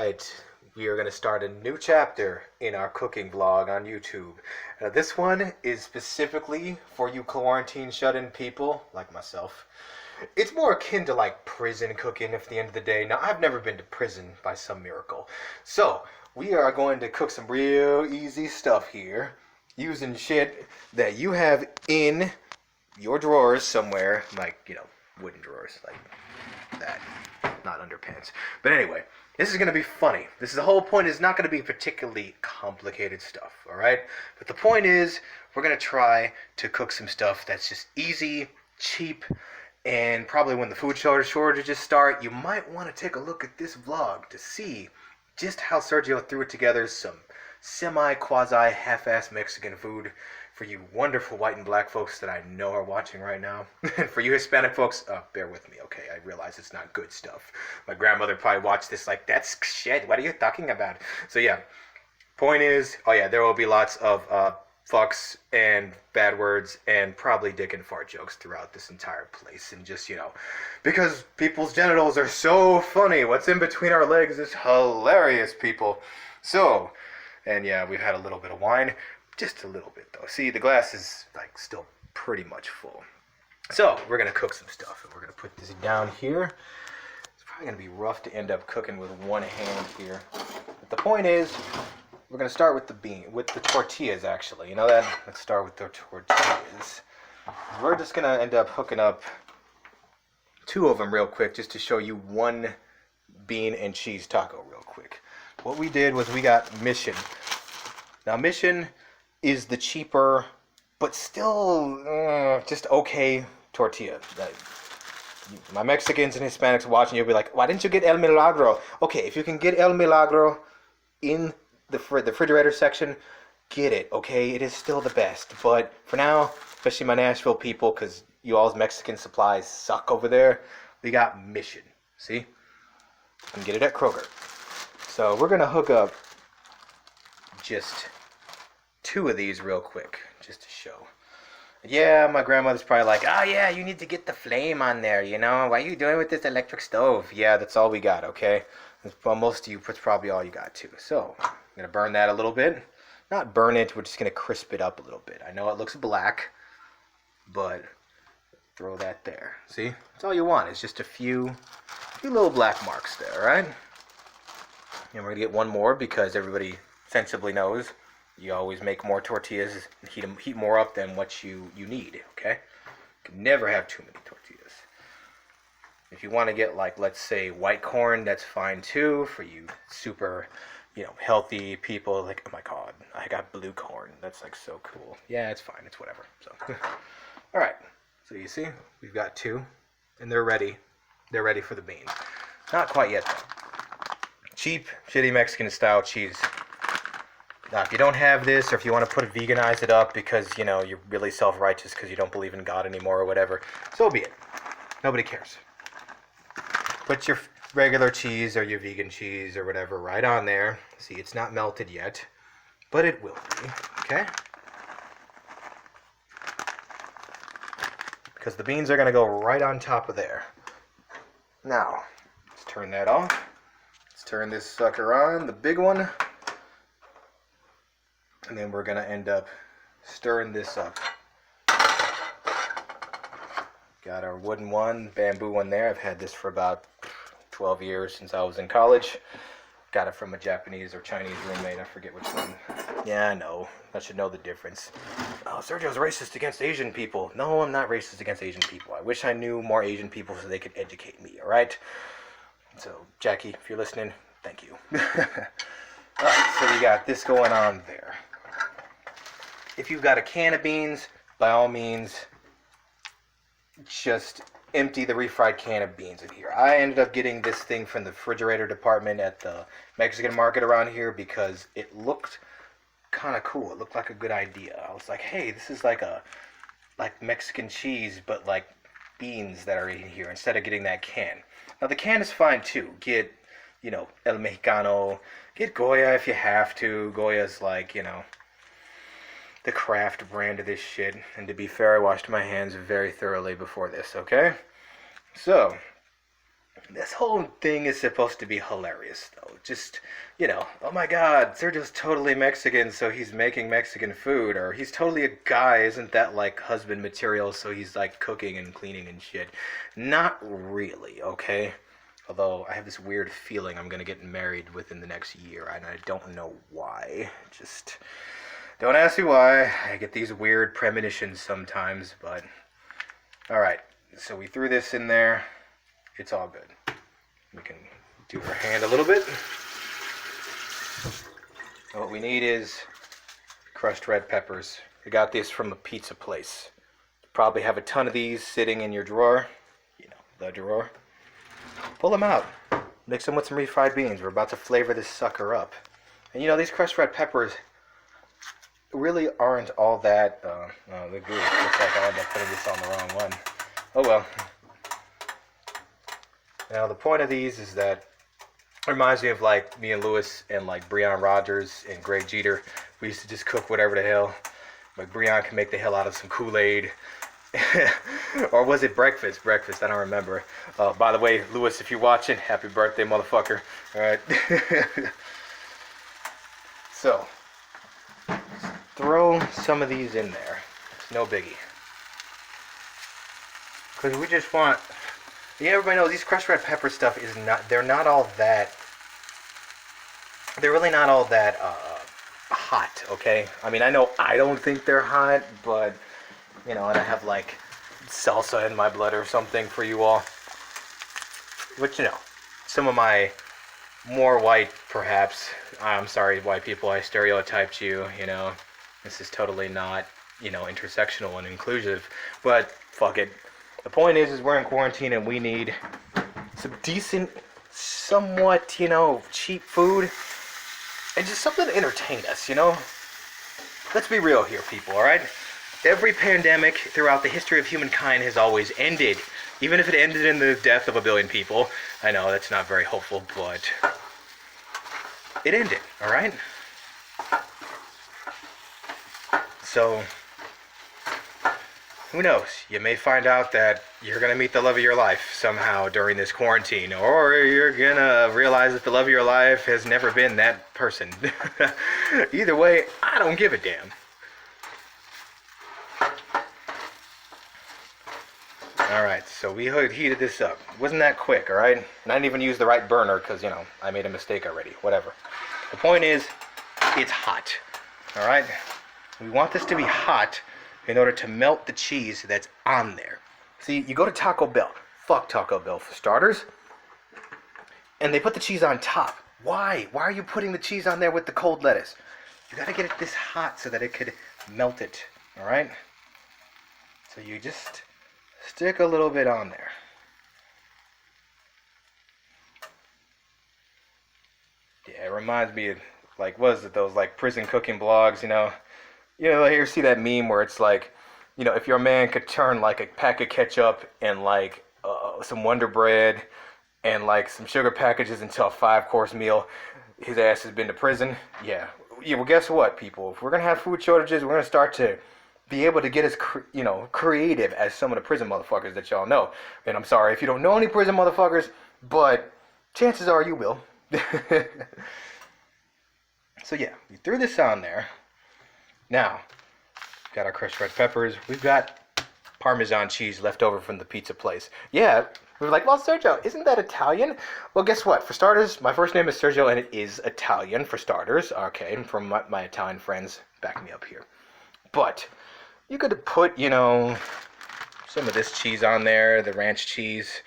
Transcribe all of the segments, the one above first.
right, we are going to start a new chapter in our cooking vlog on YouTube. Now, this one is specifically for you quarantine shut-in people like myself. It's more akin to like prison cooking at the end of the day. Now, I've never been to prison by some miracle. So, we are going to cook some real easy stuff here using shit that you have in your drawers somewhere, like, wooden drawers, like that, not underpants. But anyway, this is going to be funny. The whole point is not going to be particularly complicated stuff, all right? But the point is, we're going to try to cook some stuff that's just easy, cheap, and probably when the food shortages start, you might want to take a look at this vlog to see just how Sergio threw it together, some semi-quasi half-ass Mexican food for you wonderful white and black folks that I know are watching right now. And for you Hispanic folks, bear with me, okay? I realize it's not good stuff. My grandmother probably watched this like, that's shit, what are you talking about? So yeah, point is, there will be lots of fucks and bad words and probably dick and fart jokes throughout this entire place. And just, because people's genitals are so funny. What's in between our legs is hilarious, people. So, and yeah, we've had a little bit of wine. Just a little bit, though. See, the glass is, still pretty much full. So, we're going to cook some stuff. And we're going to put this down here. It's probably going to be rough to end up cooking with one hand here. But the point is, we're going to start with the tortillas, actually. You know that? Let's start with the tortillas. We're just going to end up hooking up two of them real quick, just to show you one bean and cheese taco real quick. What we did was we got Mission. Now, Mission is the cheaper, but still just okay tortilla. My Mexicans and Hispanics watching, you'll be like, why didn't you get El Milagro? Okay, if you can get El Milagro in the refrigerator section, get it, okay? It is still the best. But for now, especially my Nashville people, because you all's Mexican supplies suck over there, we got Mission. See? You can get it at Kroger. So we're going to hook up just two of these real quick, just to show. Yeah, my grandmother's probably like, oh yeah, you need to get the flame on there, Why are you doing with this electric stove? Yeah, that's all we got, okay? Well, most of you, it's probably all you got too. So, I'm going to burn that a little bit. Not burn it, we're just going to crisp it up a little bit. I know it looks black, but throw that there. See? That's all you want, is just a few little black marks there, right? And we're going to get one more because everybody sensibly knows you always make more tortillas, heat more up than what you need, okay? You can never have too many tortillas. If you want to get, let's say, white corn, that's fine too, for you super, healthy people. Like, oh my god, I got blue corn. That's, so cool. Yeah, it's fine. It's whatever. So, all right. So you see, we've got two, and they're ready. They're ready for the beans. Not quite yet, though. Cheap, shitty Mexican-style cheese. Now, if you don't have this, or if you want to veganize it up because, you're really self-righteous because you don't believe in God anymore or whatever, so be it. Nobody cares. Put your regular cheese or your vegan cheese or whatever right on there. See, it's not melted yet, but it will be, okay? Because the beans are going to go right on top of there. Now, let's turn that off. Let's turn this sucker on, the big one. And then we're going to end up stirring this up. Got our wooden one, bamboo one there. I've had this for about 12 years since I was in college. Got it from a Japanese or Chinese roommate. I forget which one. Yeah, I know. I should know the difference. Oh, Sergio's racist against Asian people. No, I'm not racist against Asian people. I wish I knew more Asian people so they could educate me, all right? So, Jackie, if you're listening, thank you. All right, so we got this going on there. If you've got a can of beans, by all means, just empty the refried can of beans in here. I ended up getting this thing from the refrigerator department at the Mexican market around here because it looked kind of cool. It looked like a good idea. I was like, hey, this is like Mexican cheese, but beans that are in here instead of getting that can. Now, the can is fine too. Get, El Mexicano. Get Goya if you have to. Goya's the craft brand of this shit. And to be fair, I washed my hands very thoroughly before this, okay? So, This whole thing is supposed to be hilarious, though. Just, oh my god, Sergio's totally Mexican, so he's making Mexican food. Or he's totally a guy, isn't that like husband material, so he's like cooking and cleaning and shit. Not really, okay? Although I have this weird feeling I'm gonna get married within the next year, and I don't know why. Just don't ask me why. I get these weird premonitions sometimes, but. Alright, so we threw this in there. It's all good. We can do her hand a little bit. And what we need is crushed red peppers. We got these from a pizza place. You probably have a ton of these sitting in your drawer. The drawer. Pull them out. Mix them with some refried beans. We're about to flavor this sucker up. And these crushed red peppers really aren't all that, they're good. Looks like I ended up putting this on the wrong one. Oh well. Now the point of these is that it reminds me of like me and Lewis and like Breon Rogers and Greg Jeter. We used to just cook whatever the hell. Like Breon can make the hell out of some Kool-Aid. Or was it breakfast? Breakfast, I don't remember. By the way, Lewis, if you're watching, happy birthday, motherfucker. Alright. So, throw some of these in there. It's no biggie. Because we just want... everybody knows these crushed red pepper stuff is not... They're not all that... They're really not all that hot, okay? I mean, I know I don't think they're hot, but... and I have like salsa in my blood or something for you all. But some of my more white, perhaps. I'm sorry, white people, I stereotyped you, This is totally not, intersectional and inclusive. But fuck it. The point is we're in quarantine and we need some decent, somewhat, cheap food. And just something to entertain us, Let's be real here, people, alright? Every pandemic throughout the history of humankind has always ended. Even if it ended in the death of 1 billion people. I know, that's not very hopeful, but... it ended, alright? So... who knows? You may find out that you're going to meet the love of your life somehow during this quarantine. Or you're going to realize that the love of your life has never been that person. Either way, I don't give a damn. Alright, so we heated this up. Wasn't that quick, alright? And I didn't even use the right burner because, I made a mistake already. Whatever. The point is, it's hot. Alright? We want this to be hot in order to melt the cheese that's on there. See, you go to Taco Bell. Fuck Taco Bell for starters. And they put the cheese on top. Why? Why are you putting the cheese on there with the cold lettuce? You gotta get it this hot so that it could melt it. Alright? So you just... stick a little bit on there. Yeah, it reminds me of, like, what is it, those, like, prison cooking blogs, you see that meme where it's like, if your man could turn, like, a pack of ketchup and, like, some Wonder Bread and, like, some sugar packages into a 5-course meal, his ass has been to prison. Yeah, well, guess what, people? If we're going to have food shortages, we're going to start to be able to get as, creative as some of the prison motherfuckers that y'all know. And I'm sorry if you don't know any prison motherfuckers, but chances are you will. So yeah, we threw this on there. Now, got our crushed red peppers. We've got Parmesan cheese left over from the pizza place. Yeah, we were like, well, Sergio, isn't that Italian? Well, guess what? For starters, my first name is Sergio, and it is Italian, for starters. Okay, and from my Italian friends, back me up here. But... you could put, some of this cheese on there, the ranch cheese.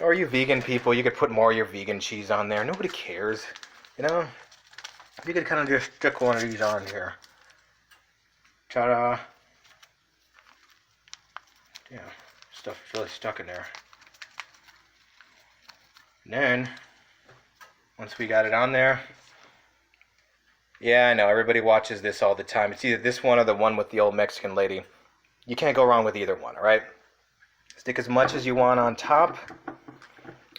Or you vegan people, you could put more of your vegan cheese on there. Nobody cares, You could kind of just stick one of these on here. Ta-da. Yeah, stuff's really stuck in there. And then, once we got it on there... yeah, I know, everybody watches this all the time. It's either this one or the one with the old Mexican lady. You can't go wrong with either one, alright? Stick as much as you want on top.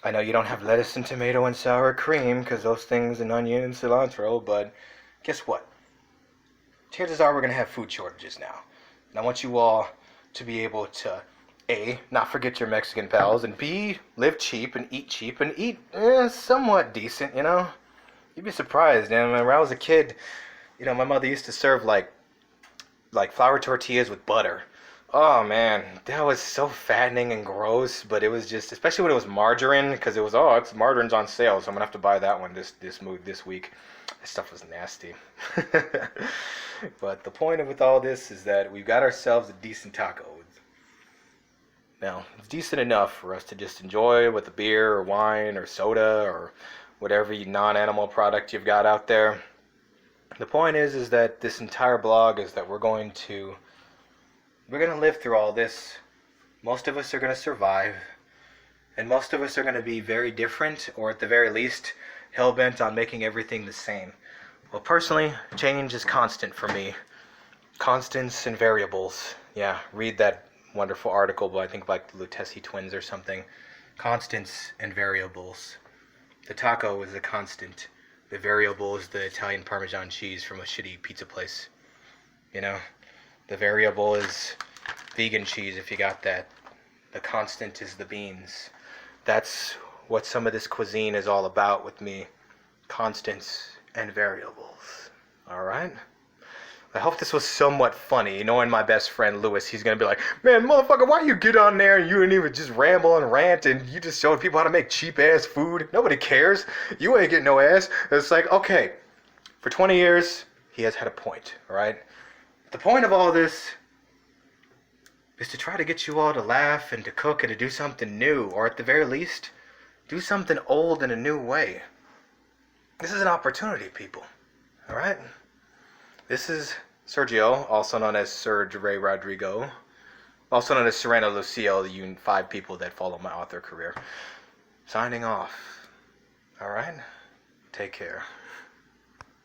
I know you don't have lettuce and tomato and sour cream, because those things and onion and cilantro, but guess what? Chances are we're going to have food shortages now. And I want you all to be able to A, not forget your Mexican pals, and B, live cheap and eat somewhat decent, you know? You'd be surprised, man. When I was a kid, my mother used to serve like flour tortillas with butter. Oh man, that was so fattening and gross, but it was just, especially when it was margarine, because it was, it's margarine's on sale, so I'm gonna have to buy that one this week. That stuff was nasty. But the point of with all this is that we've got ourselves a decent taco. Now, it's decent enough for us to just enjoy with a beer or wine or soda or whatever non-animal product you've got out there. The point is that this entire blog is that we're going to live through all this. Most of us are going to survive, and most of us are going to be very different, or at the very least, hell-bent on making everything the same. Well, personally, change is constant for me. Constants and variables. Yeah, read that wonderful article by, I think, like the Lucchesi twins or something. Constants and variables. The taco is a constant. The variable is the Italian Parmesan cheese from a shitty pizza place. The variable is vegan cheese if you got that. The constant is the beans. That's what some of this cuisine is all about with me. Constants and variables. Alright? I hope this was somewhat funny. Knowing my best friend Lewis, he's gonna be like, man, motherfucker, why you get on there and you didn't even just ramble and rant and you just showed people how to make cheap ass food? Nobody cares. You ain't getting no ass. It's like, okay, for 20 years, he has had a point, alright? The point of all this is to try to get you all to laugh and to cook and to do something new, or at the very least, do something old in a new way. This is an opportunity, people, alright? This is Sergio, also known as Serge Ray Rodrigo, also known as Serena Lucille, the 5 people that follow my author career. Signing off. Alright? Take care.